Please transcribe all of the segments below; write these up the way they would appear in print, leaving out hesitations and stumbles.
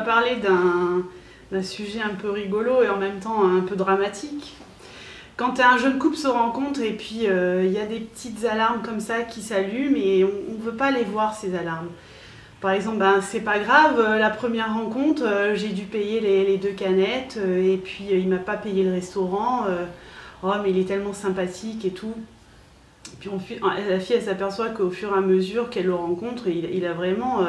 parler d'un sujet un peu rigolo et en même temps un peu dramatique. Quand un jeune couple se rencontre et puis il y a des petites alarmes comme ça qui s'allument et on ne veut pas les voir ces alarmes. Par exemple, c'est pas grave, la première rencontre, j'ai dû payer les 2 canettes et puis il m'a pas payé le restaurant. Oh mais il est tellement sympathique et tout. Puis la fille elle s'aperçoit qu'au fur et à mesure qu'elle le rencontre, il a vraiment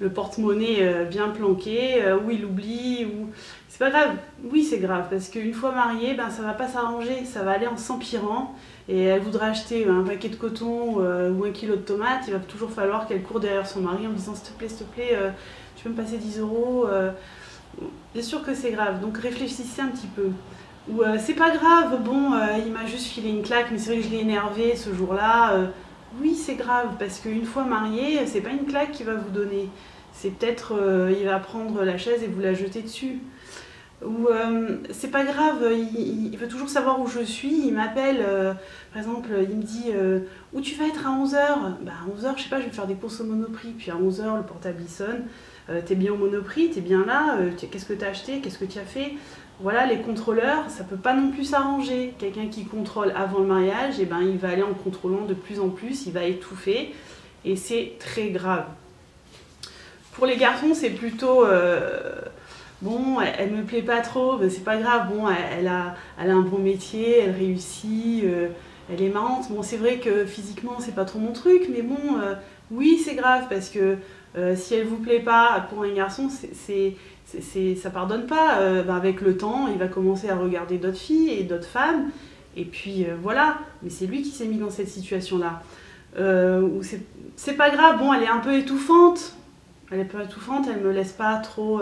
le porte-monnaie bien planqué, ou il oublie, ou... C'est pas grave, oui c'est grave, parce qu'une fois mariée, ça va pas s'arranger, ça va aller en s'empirant, et elle voudra acheter un paquet de coton ou 1 kilo de tomates, il va toujours falloir qu'elle court derrière son mari en disant s'il te plaît, tu peux me passer 10 euros. Bien sûr que c'est grave, donc réfléchissez un petit peu. Ou c'est pas grave, bon, il m'a juste filé une claque, mais c'est vrai que je l'ai énervé ce jour-là. Oui, c'est grave, parce qu'une fois marié, c'est pas une claque qu'il va vous donner. C'est peut-être, il va prendre la chaise et vous la jeter dessus. Ou c'est pas grave, il veut toujours savoir où je suis, il m'appelle, par exemple, il me dit où tu vas être à 11h. À 11h, je sais pas, je vais faire des courses au Monoprix, puis à 11h, le portable il sonne. T'es bien au Monoprix, t'es bien là, qu'est-ce que t'as acheté, qu'est-ce que tu as fait? Voilà, les contrôleurs, ça peut pas non plus s'arranger. Quelqu'un qui contrôle avant le mariage, il va aller en contrôlant de plus en plus, il va étouffer, et c'est très grave. Pour les garçons, c'est plutôt... bon, elle me plaît pas trop, c'est pas grave, bon, elle a un bon métier, elle réussit, elle est marrante. Bon, c'est vrai que physiquement, c'est pas trop mon truc, mais bon, oui, c'est grave, parce que si elle vous plaît pas, pour un garçon, ça pardonne pas. Avec le temps, il va commencer à regarder d'autres filles et d'autres femmes, et puis voilà. Mais c'est lui qui s'est mis dans cette situation-là. C'est pas grave, bon, elle est un peu étouffante. Elle est pas étouffante, elle me laisse pas trop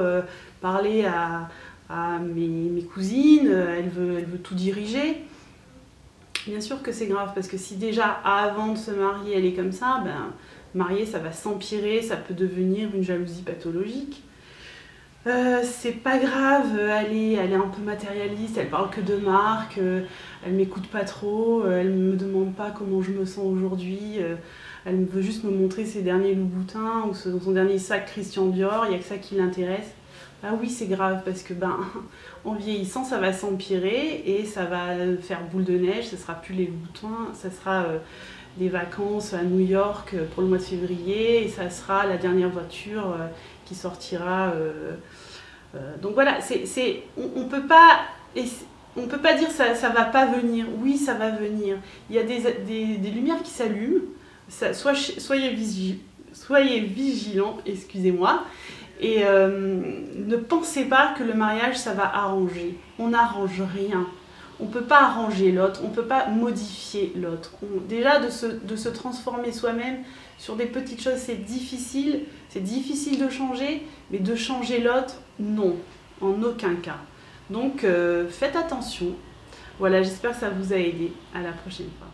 parler à mes cousines, elle veut tout diriger. Bien sûr que c'est grave, parce que si déjà avant de se marier elle est comme ça, mariée ça va s'empirer, ça peut devenir une jalousie pathologique. C'est pas grave, elle est un peu matérialiste, elle parle que de marque, elle m'écoute pas trop, elle me demande pas comment je me sens aujourd'hui, elle veut juste me montrer ses derniers Louboutin ou son dernier sac Christian Dior, il n'y a que ça qui l'intéresse. Ah oui, c'est grave, parce que en vieillissant ça va s'empirer et ça va faire boule de neige, ce sera plus les Louboutins, ça sera des vacances à New York pour le mois de février et ça sera la dernière voiture qui sortira. Donc voilà, on peut pas dire ça va pas venir. Oui, ça va venir. Il y a des lumières qui s'allument. Soyez vigilants, excusez-moi. Et ne pensez pas que le mariage ça va arranger. On n'arrange rien. On ne peut pas arranger l'autre, on ne peut pas modifier l'autre. Déjà, de se transformer soi-même sur des petites choses, c'est difficile de changer, mais de changer l'autre, non, en aucun cas. Donc, faites attention. Voilà, j'espère que ça vous a aidé. À la prochaine fois.